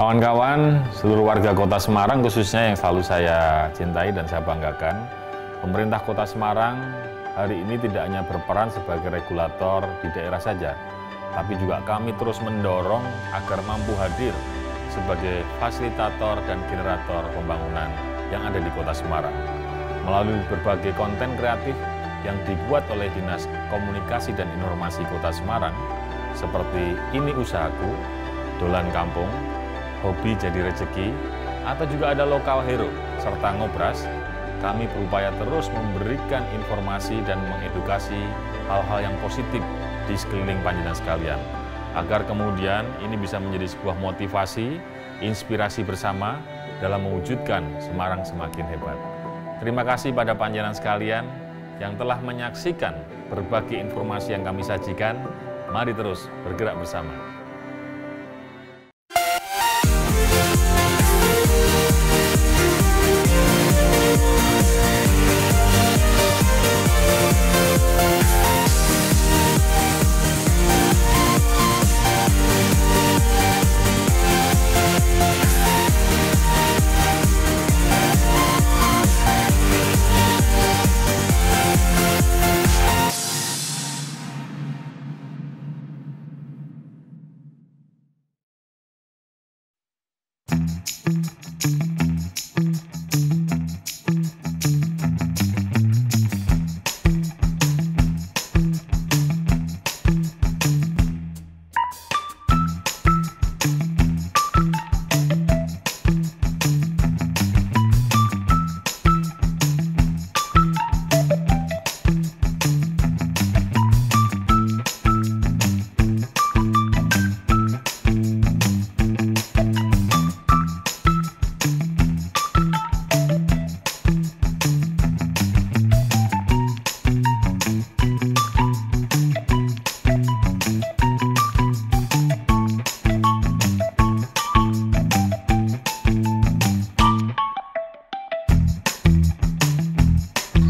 Kawan-kawan, seluruh warga Kota Semarang khususnya yang selalu saya cintai dan saya banggakan, pemerintah Kota Semarang hari ini tidak hanya berperan sebagai regulator di daerah saja, tapi juga kami terus mendorong agar mampu hadir sebagai fasilitator dan generator pembangunan yang ada di Kota Semarang. Melalui berbagai konten kreatif yang dibuat oleh Dinas Komunikasi dan Informasi Kota Semarang, seperti Ini Usahaku, Dolan Kampung, Hobi Jadi Rezeki, atau juga ada Lokal Hero, serta Ngobras, kami berupaya terus memberikan informasi dan mengedukasi hal-hal yang positif di sekeliling panjenengan sekalian, agar kemudian ini bisa menjadi sebuah motivasi, inspirasi bersama dalam mewujudkan Semarang semakin hebat. Terima kasih pada panjenengan sekalian yang telah menyaksikan berbagai informasi yang kami sajikan. Mari terus bergerak bersama.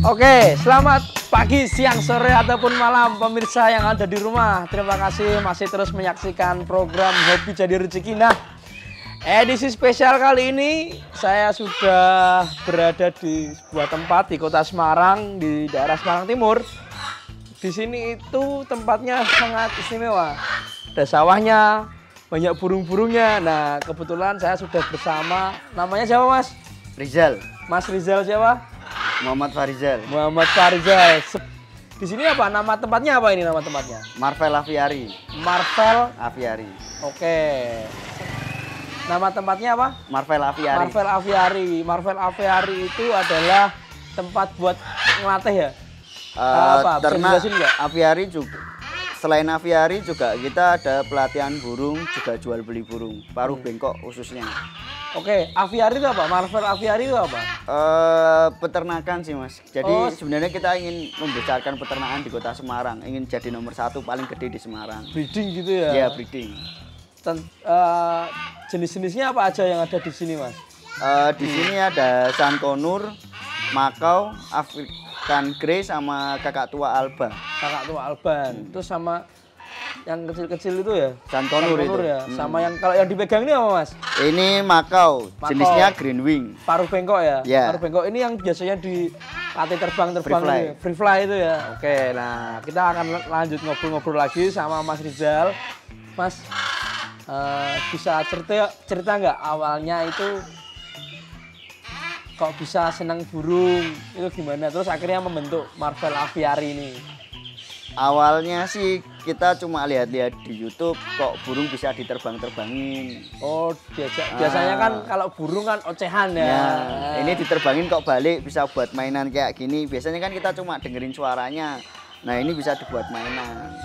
Oke, selamat pagi, siang, sore, ataupun malam pemirsa yang ada di rumah. Terima kasih masih terus menyaksikan program Hobi Jadi Rezeki. Nah, edisi spesial kali ini saya sudah berada di sebuah tempat di Kota Semarang, di daerah Semarang Timur. Di sini itu tempatnya sangat istimewa. Ada sawahnya, banyak burung-burungnya. Nah, kebetulan saya sudah bersama, namanya siapa Mas? Rizal. Mas Rizal siapa? Muhammad Farizal. Muhammad Farizal. Di sini apa? Nama tempatnya apa ini nama tempatnya? Marvel Aviary. Marvel Aviary. Oke. Nama tempatnya apa? Marvel Aviary. Marvel Aviary. Marvel Aviary itu adalah tempat buat ngelatih ya? Apa? Bisa Ternak dijelasin nggak? aviary juga. Selain aviary juga kita ada pelatihan burung, juga jual beli burung. Paruh bengkok khususnya. Oke, aviary itu apa? Marvel Aviary itu apa? Peternakan sih Mas. Jadi sebenarnya kita ingin membesarkan peternakan di Kota Semarang. Ingin jadi nomor 1 paling gede di Semarang. Breeding gitu ya? Iya, breeding. Jenis-jenisnya apa aja yang ada di sini Mas? Di sini ada Sankonur, Makau, African Grey, sama kakak tua Alba. Kakak tua Alban. Terus sama yang kecil-kecil itu ya? Sankonur itu. Ya. Sama yang kalau yang dipegang ini apa Mas? Ini Makau, jenisnya Green Wing. Paruh bengkok ya? Ya. Paruh bengkok ini yang biasanya dilatih terbang-terbang free fly itu ya? Oke, nah kita akan lanjut ngobrol-ngobrol lagi sama Mas Rizal. Mas, bisa cerita nggak awalnya itu kok bisa senang burung, itu gimana? Terus akhirnya membentuk Marvel Aviary ini. Awalnya sih kita cuma lihat-lihat di YouTube kok burung bisa diterbang-terbangin. Oh, biasanya kan kalau burung kan ocehan ya. Nah, ini diterbangin kok balik bisa buat mainan kayak gini. Biasanya kan kita cuma dengerin suaranya. Nah, ini bisa dibuat mainan.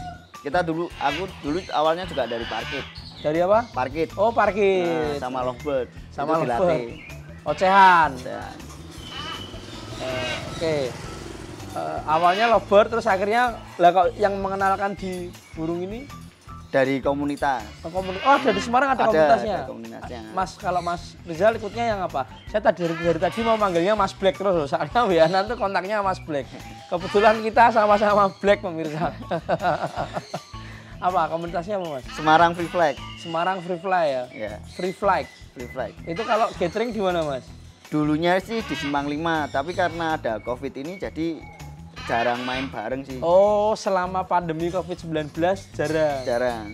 Aku dulu awalnya juga dari parkit. Dari apa? Parkit. Oh, parkit. Nah, sama lovebird. Sama itu lovebird. dilatih. Ocehan. Dan, Oke. Awalnya lovebird, terus akhirnya lah kok yang mengenalkan di burung ini dari komunitas. Oh, dari Semarang ada komunitasnya. Ada komunitasnya. Mas, kalau Mas Rizal ikutnya yang apa? Saya dari tadi mau manggilnya Mas Black terus loh. Soalnya WA nanti kontaknya Mas Black. Kebetulan kita sama-sama Black pemirsa. Apa komunitasnya apa Mas? Semarang Free Flag. Semarang Free Fly ya. Ya, Free Flag. Free Flag. Itu kalau gathering di mana Mas? Dulunya sih di Simpang 5, tapi karena ada Covid ini jadi jarang main bareng sih. Oh, selama pandemi Covid-19 jarang. Jarang.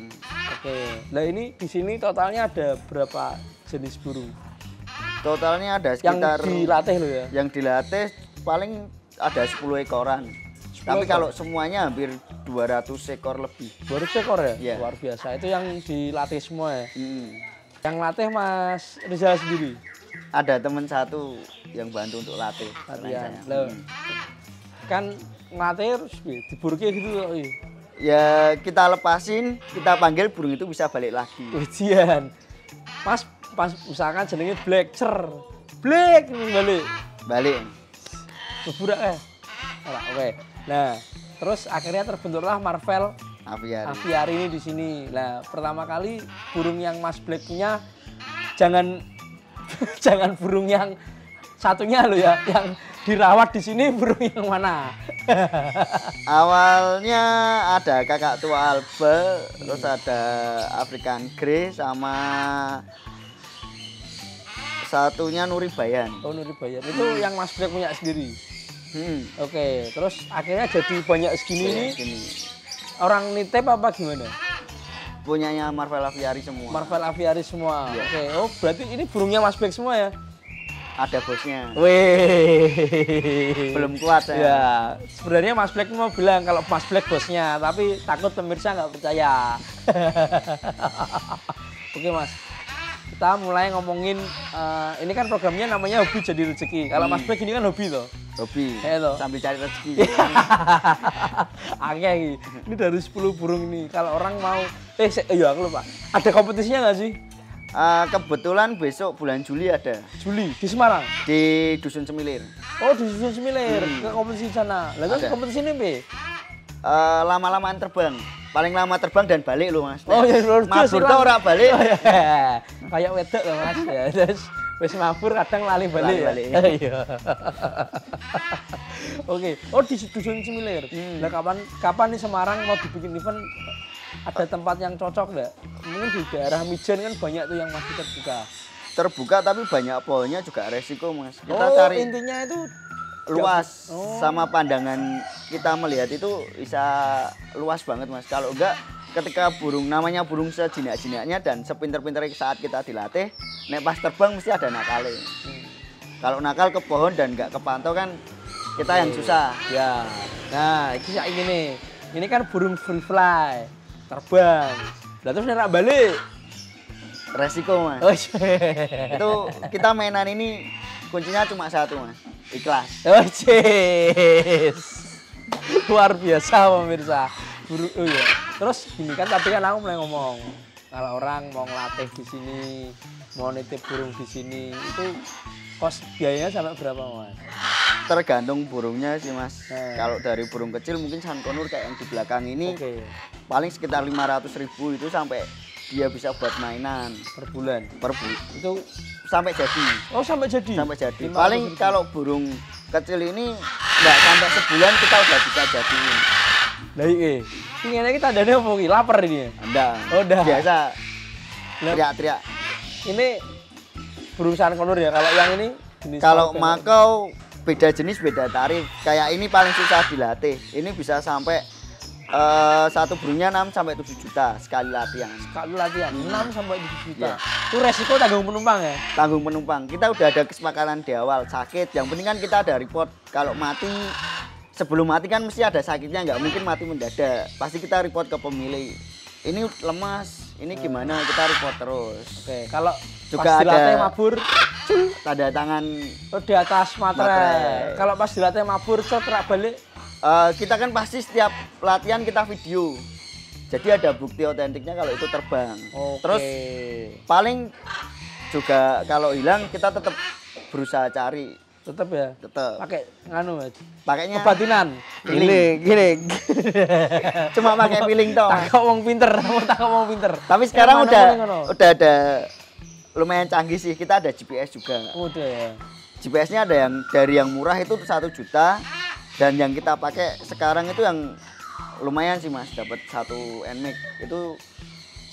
Oke. Nah, ini di sini totalnya ada berapa jenis burung? Totalnya ada Yang sekitar dilatih lo ya? yang dilatih paling ada 10 ekoran. 10 Tapi ekor? kalau semuanya hampir 200 ekor lebih. Baru seekor ya? Iya. Luar biasa. Itu yang dilatih semua ya? Hmm. Yang latih Mas Rizal sendiri? Ada teman satu yang bantu untuk latih. Latihan. selain saya. Loh, kan ngelatih harus diburke gitu loh. Ya kita lepasin, kita panggil burung itu bisa balik lagi. Ujian. Mas pas misalkan jenenge black cer. Black ini balik. Balik. Beburak oke. Nah, terus akhirnya terbentuklah Marvel Aviari. Aviari ini di sini. Nah, pertama kali burung yang Mas Black punya jangan jangan burung yang satunya lo ya, yang dirawat di sini burung yang mana? Awalnya ada kakak tua Alba, terus ada African Grey sama satunya Nuri Bayan. Oh, Nuri Bayan. Itu yang Mas Black punya sendiri. Hmm. Oke, terus akhirnya jadi banyak segini nih. Gini. Orang nitip apa gimana? Punyanya Marvel Aviari semua. Marvel Aviari semua. Iya. Oke, oh berarti ini burungnya Mas Black semua ya? Ada bosnya. Wih. Belum kuat saya. Ya, sebenarnya Mas Black mau bilang kalau Mas Black bosnya, tapi takut pemirsa nggak percaya. Oke Mas, kita mulai ngomongin, ini kan programnya namanya Hobi Jadi Rezeki. Kalau Mas Black ini kan hobi toh? Hobi. Iya toh? Sambil cari rezeki. Oke, ini dari 10 burung ini. Kalau orang mau, iya aku lupa. Ada kompetisinya nggak sih? Kebetulan besok bulan Juli ada Juli di Semarang. di Dusun Semilir. Oh di Dusun Semilir ke kompetisi sana. Lalu Ada. kompetisi ini be? Lama-lamaan terbang. Paling lama terbang dan balik loh Mas. Oh ya luar Mabur tuh ora balik. Oh, iya. Kayak wedok loh Mas ya. Terus wis mabur kadang lali balik. Lali balik. Ya? Iya. Oke. Oh di Dusun Semilir. Nah kapan nih Semarang mau dibikin event? Ada tempat yang cocok nggak? Mungkin di daerah Mijen kan banyak tuh yang masih terbuka. Terbuka tapi banyak pohonnya juga resiko Mas. Kita Oh cari intinya itu luas Oh. sama pandangan kita melihat itu bisa luas banget Mas. Kalau enggak ketika burung namanya burung sejinak-jinaknya dan sepinter-pinternya saat kita dilatih, nek pas terbang mesti ada nakalnya. Kalau nakal ke pohon dan enggak kepantau kan kita yang susah. ya. Nah ini saya ingin nih. Ini kan burung free fly, terbang. Lah terus nerak balik. Resiko Mas. Oh iya. Itu kita mainan ini kuncinya cuma satu Mas. Ikhlas. Oh yes. Luar biasa pemirsa. Oh iya. Terus gini kan tadi kan aku mulai ngomong kalau orang mau ngelatih di sini, mau nitip burung di sini, itu kos biayanya sampai berapa Mas? Tergantung burungnya sih Mas. Nah. Kalau dari burung kecil mungkin sankonur kayak yang di belakang ini Oke. paling sekitar 500.000 itu sampai dia bisa buat mainan Per bulan. per bulan. Itu Sampai jadi. oh sampai jadi. Sampai jadi. 500.000. Paling kalau burung kecil ini nggak sampai sebulan kita udah bisa jadiin. Lah iki. Ini kita ada apa iki? Lapar ini. Anda. Oh, udah. Biasa Lah, teriak-teriak. ini burung sankonur ya. Kalau yang ini jenis Kalau apa? makau beda jenis beda tarif. Kayak ini paling susah dilatih. Ini bisa sampai satu burungnya 6 sampai 7 juta sekali latihan. Kalau latihan 6 sampai 7 juta. Iya. Itu resiko tanggung penumpang ya. Tanggung penumpang. Kita udah ada kesepakatan di awal sakit. Yang penting kan kita ada report. Kalau mati sebelum mati kan mesti ada sakitnya, nggak mungkin mati mendadak. Pasti kita report ke pemilik. Ini lemas, ini gimana kita report terus. Oke, kalau Juga pas dilatih ada- mabur Tanda tangan di atas materai. Materai. Kalau pas dilatih mabur terak balik. kita kan pasti setiap latihan kita video. Jadi ada bukti otentiknya kalau itu terbang. Oke. Terus paling juga kalau hilang kita tetap berusaha cari. tetap ya. Tetap. Pakai nganu Mas. Pakainya Kebatinan. Feeling. Gini. cuma pakai feeling toh. Takut wong pinter, takut wong pinter. Tapi sekarang Yang udah mana ngono? ada lumayan canggih sih. Kita ada GPS juga. Udah ya. GPS-nya ada yang dari yang murah itu 1 juta dan yang kita pakai sekarang itu yang lumayan sih Mas, dapat 1 NMAX itu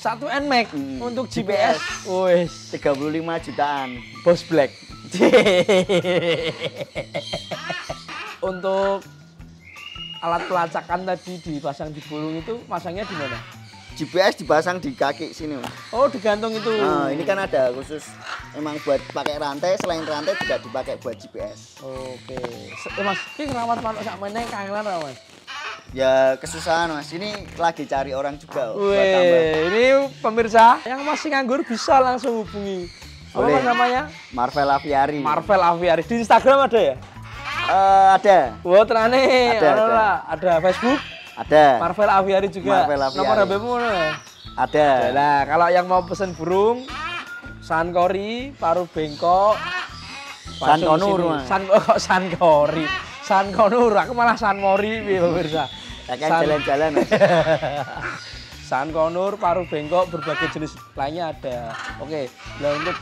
1 NMAX untuk GPS. Wes, 35 jutaan. Bos Black. Untuk alat pelacakan tadi dipasang di burung itu masangnya di mana? GPS dipasang di kaki sini Mas. Oh, digantung itu. Nah, ini kan ada khusus emang buat pakai rantai, selain rantai juga dipakai buat GPS. Oke. Mas, ini rawat manuk sak meneh kangenan ra, Mas? Ya kesusahan Mas, ini lagi cari orang juga buat tambah. Wih, ini pemirsa yang masih nganggur bisa langsung hubungi. Apa Boleh. namanya? Marvel Aviary. Marvel Aviary. Di Instagram ada ya? Ada. Wah, terane. Ada. Ada Facebook? Ada. Marvel Aviary juga. Marvel Aviary. Nomor HP-mu mana? Ada. Nah, kalau yang mau pesen burung, sankori, paruh bengkok, Sankonur, Mas. kok sankori? Sankonur, aku malah sanmori piye pemirsa. Kakek jalan-jalan. Sankonur, paruh bengkok, berbagai jenis lainnya ada. Oke, nah untuk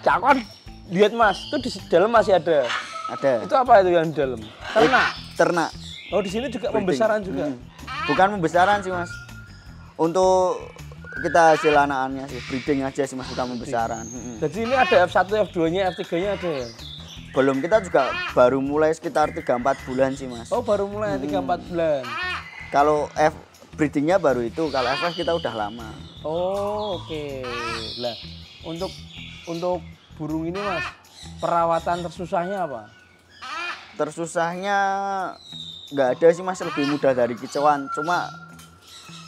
cakon, lihat Mas, itu di dalam masih ada. Ada. Itu apa itu yang di dalam? Ternak. Ternak. Oh, di sini juga Breeding. pembesaran juga. Bukan pembesaran sih Mas. Untuk kita hasil anakannya sih, breeding aja sih Mas, bukan pembesaran. Jadi ini ada F1, F2-nya, F3-nya ada ya? Belum, kita juga baru mulai sekitar 3-4 bulan sih Mas. Oh, baru mulai 3-4 bulan. Kalau breedingnya baru itu, kalau FF kita udah lama. Oh, oke. Lah, untuk burung ini Mas, perawatan tersusahnya apa? Tersusahnya nggak ada sih Mas, lebih mudah dari kicauan. Cuma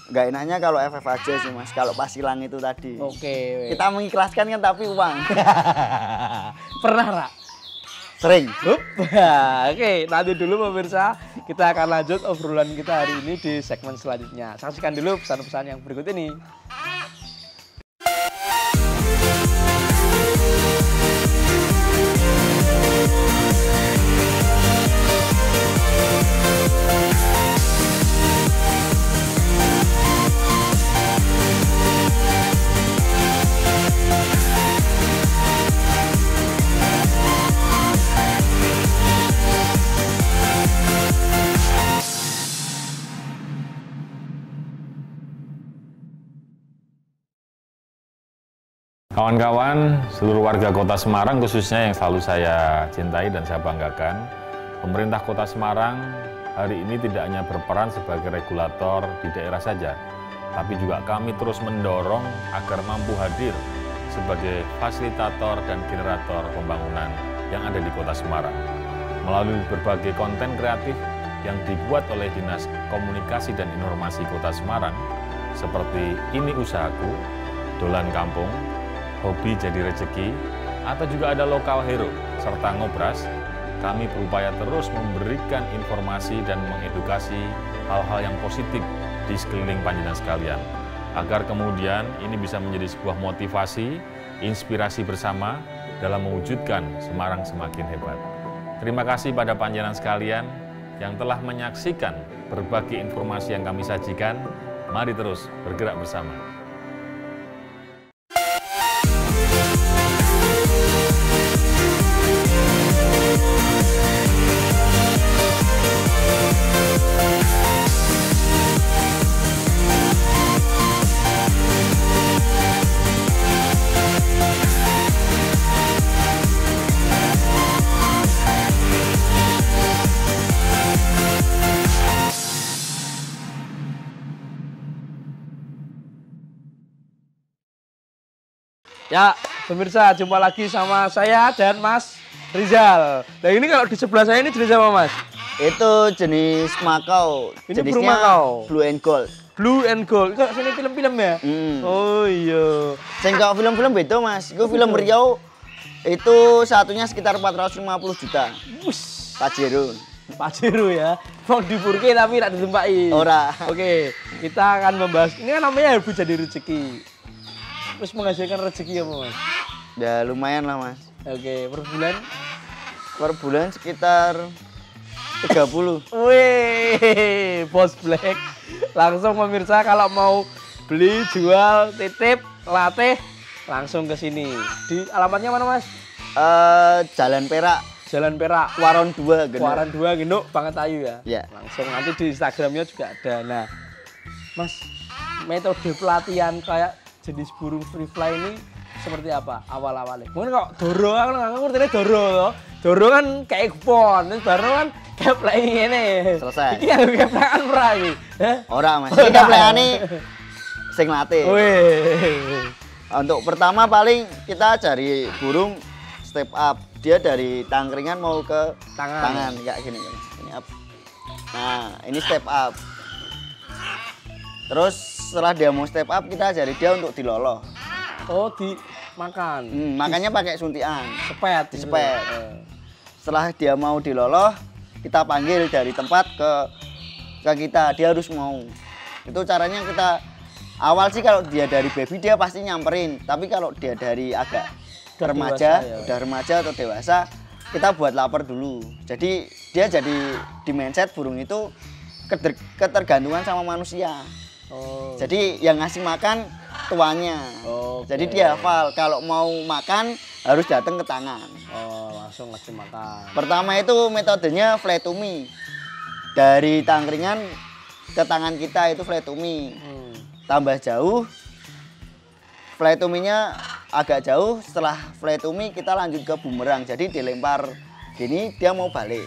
nggak enaknya kalau FF aja sih Mas, kalau pas hilang itu tadi. Oke. Kita mengikhlaskan kan tapi uang. Pernah, Ra? Sering. Oke, nanti dulu pemirsa, kita akan lanjut obrolan kita hari ini di segmen selanjutnya. Saksikan dulu pesan-pesan yang berikut ini. Kawan-kawan, seluruh warga Kota Semarang khususnya yang selalu saya cintai dan saya banggakan, pemerintah Kota Semarang hari ini tidak hanya berperan sebagai regulator di daerah saja, tapi juga kami terus mendorong agar mampu hadir sebagai fasilitator dan generator pembangunan yang ada di Kota Semarang. Melalui berbagai konten kreatif yang dibuat oleh Dinas Komunikasi dan Informasi Kota Semarang, seperti Ini Usahaku, Dolan Kampung, Hobi Jadi Rezeki, atau juga ada Lokal Hero, serta Ngobras, kami berupaya terus memberikan informasi dan mengedukasi hal-hal yang positif di sekeliling panjenengan sekalian, agar kemudian ini bisa menjadi sebuah motivasi, inspirasi bersama dalam mewujudkan Semarang semakin hebat. Terima kasih pada panjenengan sekalian yang telah menyaksikan berbagai informasi yang kami sajikan. Mari terus bergerak bersama. Ya, pemirsa, jumpa lagi sama saya dan Mas Rizal. Nah, ini kalau di sebelah saya ini jenis apa, Mas? Itu jenis makau. Ini jenisnya burung makau. Blue and Gold. Blue and Gold. Kok sini film-film ya? Oh iya. Sing kalau film-film beda Mas. Itu film Riau itu satunya sekitar 450 juta. Bus. Pajero. Pajero ya. Mau dipurke tapi tidak ditempaki. Ora. Oke, kita akan membahas. Ini kan namanya Hobi Jadi Rezeki. Terus menghasilkan rezeki apa, Mas? Ya lumayan lah Mas. Oke, per bulan? Per bulan sekitar 30. Wih, Bos Black. Langsung pemirsa kalau mau beli, jual, titip, latih, langsung ke sini. Di alamatnya mana, Mas? Jalan Perak, Jalan Perak. Waron 2 gitu. Waran 2 Genduk banget ayu ya. Iya. Langsung nanti di Instagramnya juga ada. Nah, Mas, metode pelatihan kayak jenis burung free fly ini seperti apa awal-awalnya? Mungkin kok doro, aku nggak ngerti doro. Doro kan kayak kupon, terus baru kan keplay ini. Selesai. Iki yang keplekan ora iki. Ora Mas, iki keplekane sing latih. Wih. Untuk pertama paling kita cari burung step up. Dia dari tangkringan mau ke tangan kayak gini. Ini up. Nah, ini step up. Terus setelah dia mau step up, kita ajari dia untuk diloloh. Oh, dimakan. Makanya pakai suntian. Sepet. Disepet. Setelah dia mau diloloh, kita panggil dari tempat ke kita. Dia harus mau. Itu caranya kita awal sih kalau dia dari baby dia pasti nyamperin. Tapi kalau dia dari agak remaja, dewasa, ya. udah remaja atau dewasa, kita buat lapar dulu. Jadi dia jadi di mindset burung itu ketergantungan sama manusia. Oh. Jadi yang ngasih makan tuannya. Oke. Jadi dia hafal kalau mau makan harus datang ke tangan. Oh, langsung ngasih makan. Pertama itu metodenya fly to me. Dari tangkringan ke tangan kita itu fly to me. Tambah jauh, fly to me-nya agak jauh. Setelah fly to me kita lanjut ke bumerang. Jadi dilempar gini dia mau balik.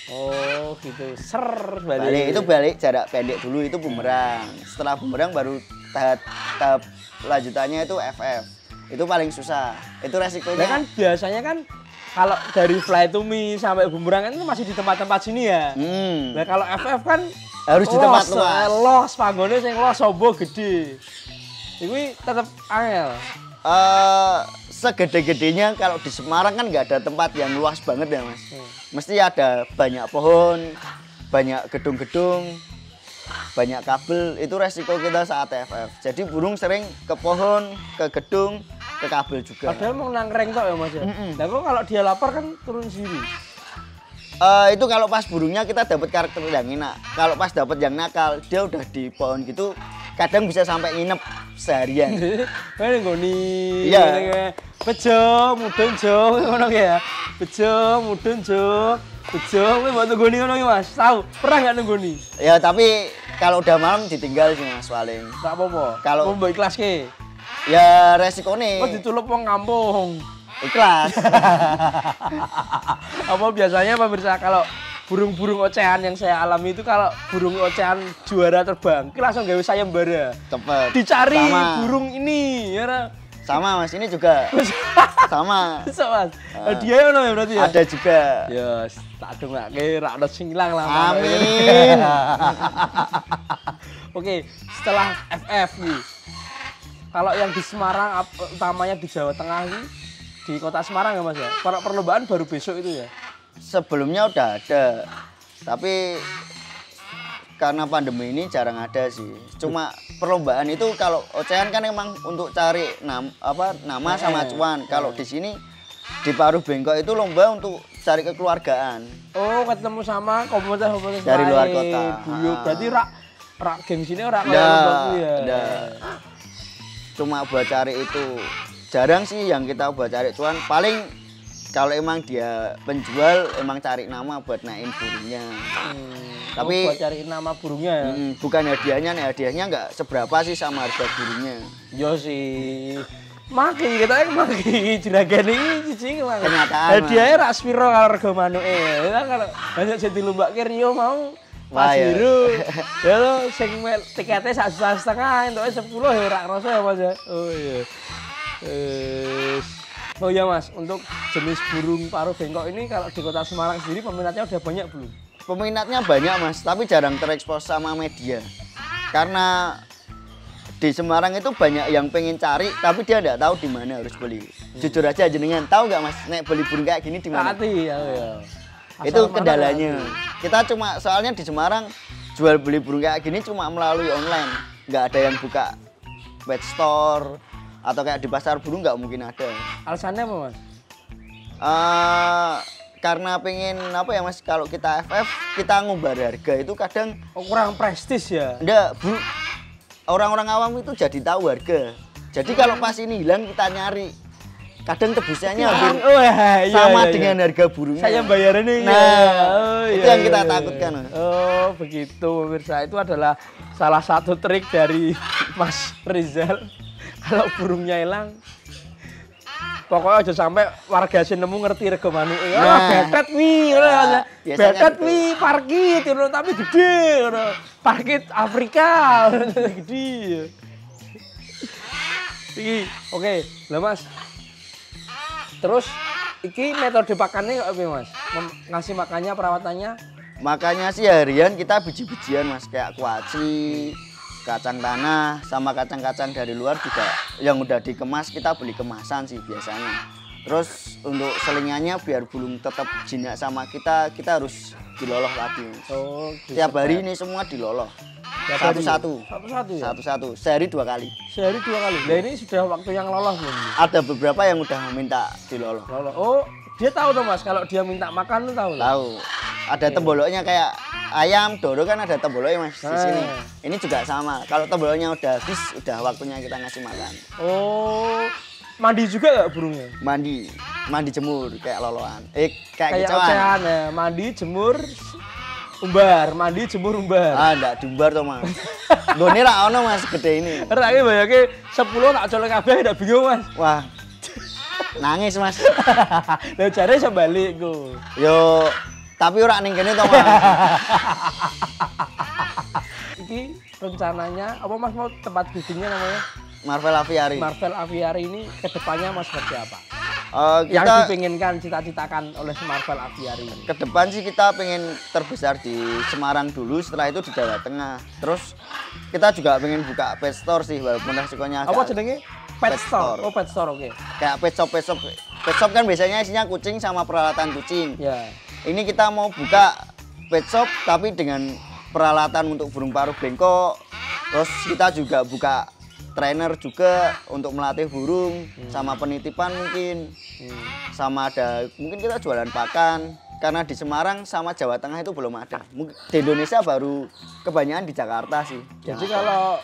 Oh, gitu. Ser Balik itu balik jarak pendek dulu itu bumerang. Setelah bumerang baru tahap lanjutannya itu FF. Itu paling susah. Itu resikonya. Nah, kan biasanya kan kalau dari fly to me sampai bumerang kan itu masih di tempat-tempat sini ya. Nah, kalau FF kan harus di tempat luas. Los panggone sing los sobo gede. Iku tetep angel. Segede-gedenya kalau di Semarang kan nggak ada tempat yang luas banget ya Mas. Mesti ada banyak pohon, banyak gedung-gedung, banyak kabel. Itu resiko kita saat FF. Jadi burung sering ke pohon, ke gedung, ke kabel juga. Padahal mau nangkreng tok ya Mas ya. Nah kok kalau dia lapar kan turun sendiri. Itu kalau pas burungnya kita dapat karakter yang enak. Kalau pas dapat yang nakal, dia udah di pohon gitu, kadang bisa sampai nginep seharian. Kan nggoni. Iya. Bejo, mudun jo, ngono ya. Bejo, mudun jo. Bejo, kowe mbok nunggoni ngono iki Mas. Tahu? Pernah enggak nunggoni? Ya tapi kalau udah malam ditinggal sih Mas paling. Enggak apa-apa. Kalau- mbok ikhlas ke. Ya resikonya Kok ditulup wong kampung. ikhlas. Apa biasanya pemirsa kalau burung-burung ocehan yang saya alami itu kalau burung ocehan juara terbang, kita langsung gawe sayembara. Cepet. Dicari Sama. burung ini, ya. Ra? Sama Mas, ini juga sama. Bisa Mas. Dia ngono ya berarti ya. Ada juga. Ya, tak dongake ra ono sing ilang lah. Amin. Oke, setelah FF nih. Kalau yang di Semarang utamanya di Jawa Tengah ini di Kota Semarang ya Mas ya. Perlombaan baru besok itu ya. Sebelumnya udah ada, tapi karena pandemi ini jarang ada sih. Cuma perlombaan itu kalau ocehan kan emang untuk cari nama sama cuan. Kalau di sini di Paruh Bengkok itu lomba untuk cari kekeluargaan. Oh, ketemu sama komunitas-komunitas Dari luar lain. kota. Buyut. Berarti rak geng sini ora kayak Nggak, lombaku ya. nggak. Cuma buat cari itu jarang sih yang kita buat cari cuan. Paling kalau emang dia penjual emang cari nama buat naikin burungnya. Tapi buat cariin nama burungnya ya. bukan hadiahnya, nih hadiahnya nggak seberapa sih sama harga burungnya. Yo sih. Maki kita maki juragan iki cicing lah. Kenyataan, Hadiahnya rak spiro kalau rego manuke. Ya kalau banyak jadi lombake Rio mau Wah, Mas ya. Biru. Ya lo sing tiketnya 1,5 entuke 10 ya rak rasa ya Mas ya. Oh iya. Oh ya Mas, untuk jenis burung paruh bengkok ini kalau di Kota Semarang sendiri peminatnya udah banyak belum? Peminatnya banyak Mas, tapi jarang terekspos sama media. Karena di Semarang itu banyak yang pengen cari, tapi dia nggak tahu di mana harus beli. Jujur aja jenengan, tahu nggak Mas, nek beli burung kayak gini di mana? Hati ya. Itu kendalanya. Kita cuma soalnya di Semarang jual beli burung kayak gini cuma melalui online, nggak ada yang buka pet store atau kayak di pasar burung nggak mungkin ada. Alasannya apa Mas? Karena pengen apa ya Mas, kalau kita FF kita ngumbar harga itu kadang Kurang prestis ya. enggak bu, orang-orang awam itu jadi tahu harga. Jadi kalau pas ini hilang kita nyari kadang tebusannya sama dengan harga burungnya. Saya bayarannya. Itu yang kita takutkan. Oh begitu pemirsa, itu adalah salah satu trik dari Mas Rizal. Kalau burungnya hilang, pokoknya aja sampai warga sini nemu ngerti rego manuk. Betet wi, betet wi parkit, tapi gede, parkit Afrika, gede. Oke, lah Mas. Terus, iki metode pakannya apa Mas? Ngasih makannya, perawatannya? Makanya sih harian kita biji-bijian Mas, kayak kuaci, kacang tanah, sama kacang-kacang dari luar juga yang udah dikemas kita beli kemasan sih biasanya. Terus untuk selingannya biar belum tetap jinak sama kita harus diloloh lagi. Oh, tiap hari ini semua diloloh. Satu-satu. Satu-satu ya? Satu-satu. Sehari 2 kali. Sehari 2 kali. Nah ini sudah waktu yang lolos belum? Ada beberapa yang udah minta diloloh. Oh, dia tahu tuh Mas kalau dia minta makan tuh tahu? Tahu. Ada temboloknya kayak ayam, doro kan ada temboloknya Mas di sini. Ini juga sama. Kalau temboloknya udah habis, udah waktunya kita ngasih makan. Oh, mandi juga nggak burungnya? Mandi jemur kayak loloan. Kayak ocehan ya, mandi jemur umbar, mandi jemur umbar. Enggak diumbar toh Mas. Gone ra ono Mas gede ini. Ra iki bayake 10 tak colek kabeh ndak bingung Mas. Wah. Nangis Mas. Lah jare iso balik ku. Yo tapi ora ning kene toh Mas. Iki rencananya apa Mas mau tempat bikinnya namanya? Marvel Aviary. Marvel Aviary ini kedepannya Mas seperti apa? Kita, yang dipinginkan, cita-citakan oleh Marvel Aviary. Ke depan sih kita pengen terbesar di Semarang dulu, setelah itu di Jawa Tengah. Terus kita juga pengen buka pet store sih, walaupun resikonya agak... Apa jenenge? Pet store. Oh, pet store, oke. Kayak pet shop. Pet shop kan biasanya isinya kucing sama peralatan kucing. Ya. Ini kita mau buka pet shop tapi dengan peralatan untuk burung paruh bengkok. Terus kita juga buka trainer juga untuk melatih burung, sama penitipan mungkin, sama ada mungkin kita jualan pakan, karena di Semarang sama Jawa Tengah itu belum ada. Di Indonesia baru kebanyakan di Jakarta sih. Jadi kalau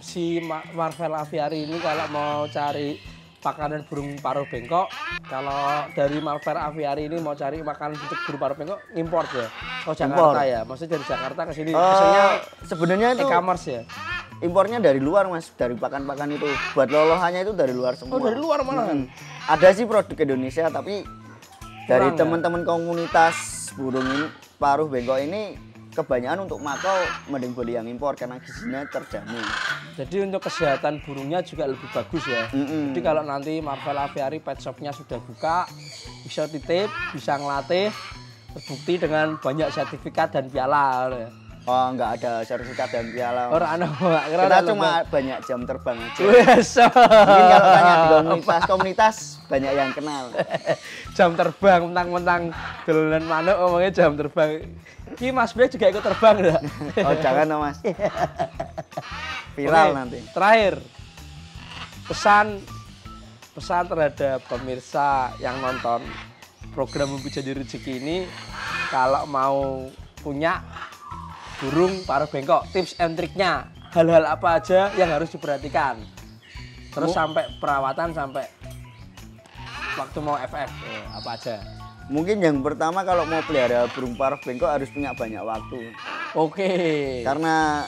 si Marvel Aviary ini kalau mau cari pakanan burung paruh bengkok, kalau dari Marvel Aviary ini mau cari makanan untuk burung paruh bengkok, import ya? Oh Jakarta ya? Maksudnya dari Jakarta ke sini, biasanya sebenarnya itu e-commerce ya? Impornya dari luar Mas, dari pakan-pakan itu. Buat lolohannya itu dari luar semua. Oh dari luar malahan? Ada sih produk Indonesia, tapi dari teman-teman komunitas burung ini, paruh bengkok ini kebanyakan untuk makau mending beli yang impor karena gizinya terjamin. Jadi untuk kesehatan burungnya juga lebih bagus ya. Jadi kalau nanti Marvel Aviary pet shopnya sudah buka, bisa titip, bisa ngelatih, terbukti dengan banyak sertifikat dan piala. Oh, enggak ada sertifikat dan piala. Kita cuma banyak jam terbang aja. Mungkin kalau tanya di komunitas banyak yang kenal. Jam terbang, mentang-mentang dolanan manuk ngomongnya jam terbang. Ki Mas B juga ikut terbang enggak? Oh, jangan dong Mas. Viral nanti. Terakhir. Pesan terhadap pemirsa yang nonton program Hobi Jadi Rezeki ini, kalau mau punya burung paruh bengkok, tips and triknya, hal-hal apa aja yang harus diperhatikan, terus sampai perawatan, sampai waktu mau FF, apa aja? Mungkin yang pertama kalau mau pelihara burung paruh bengkok harus punya banyak waktu. Oke. Karena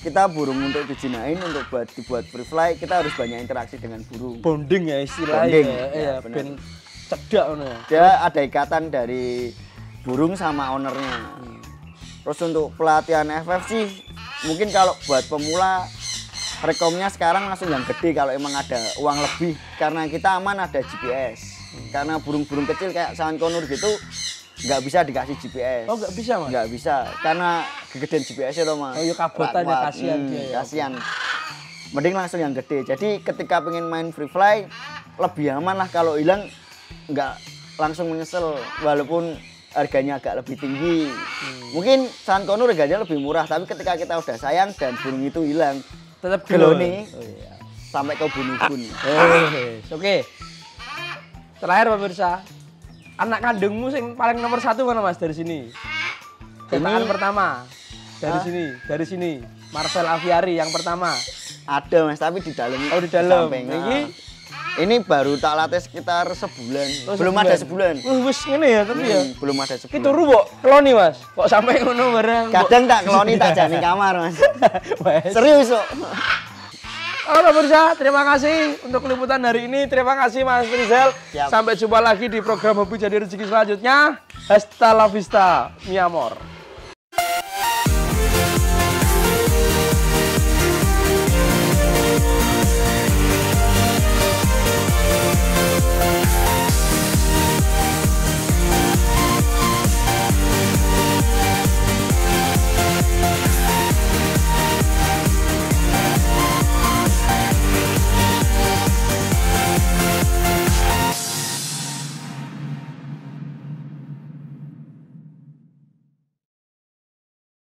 kita burung untuk dijinain, untuk dibuat free fly, kita harus banyak interaksi dengan burung. Bonding ya istilahnya. Bonding, ya ben cedak ya. Dia ada ikatan dari burung sama ownernya. Terus untuk pelatihan FF sih, mungkin kalau buat pemula, rekomnya sekarang langsung yang gede kalau emang ada uang lebih. Karena kita aman ada GPS. Karena burung-burung kecil kayak sankonur gitu, nggak bisa dikasih GPS. Oh nggak bisa Mas? Nggak bisa, karena kegedean GPS-nya toh Mas. Oh iya kabotannya kasihan dia ya. Kasihan. Mending langsung yang gede. Jadi ketika pengen main free fly, lebih aman lah kalau hilang, nggak langsung menyesal. Walaupun harganya agak lebih tinggi. Mungkin sankonur harganya lebih murah, tapi ketika kita udah sayang dan burung itu hilang, tetap geloni. Oh, iya. Sampai ke ubun-ubun. Oke. Terakhir pemirsa, anak kandungmu yang paling nomor 1 mana Mas dari sini? Cetakan pertama dari sini, Marvel Aviary yang pertama. Ada Mas, tapi di dalam. Oh di dalam. Ini baru tak latih sekitar sebulan. Oh, Belum ada sebulan. Wis ngene ya tapi ya. Belum ada sebulan. Ki turu kok keloni Mas. Kok sampai ngono bareng. Kadang tak keloni tak jani kamar, Mas. Wes. Serius kok. Halo pemirsa, terima kasih untuk liputan hari ini. Terima kasih Mas Rizal. Siap. Sampai jumpa lagi di program Hobi Jadi Rezeki selanjutnya. Hasta la vista, mi amor.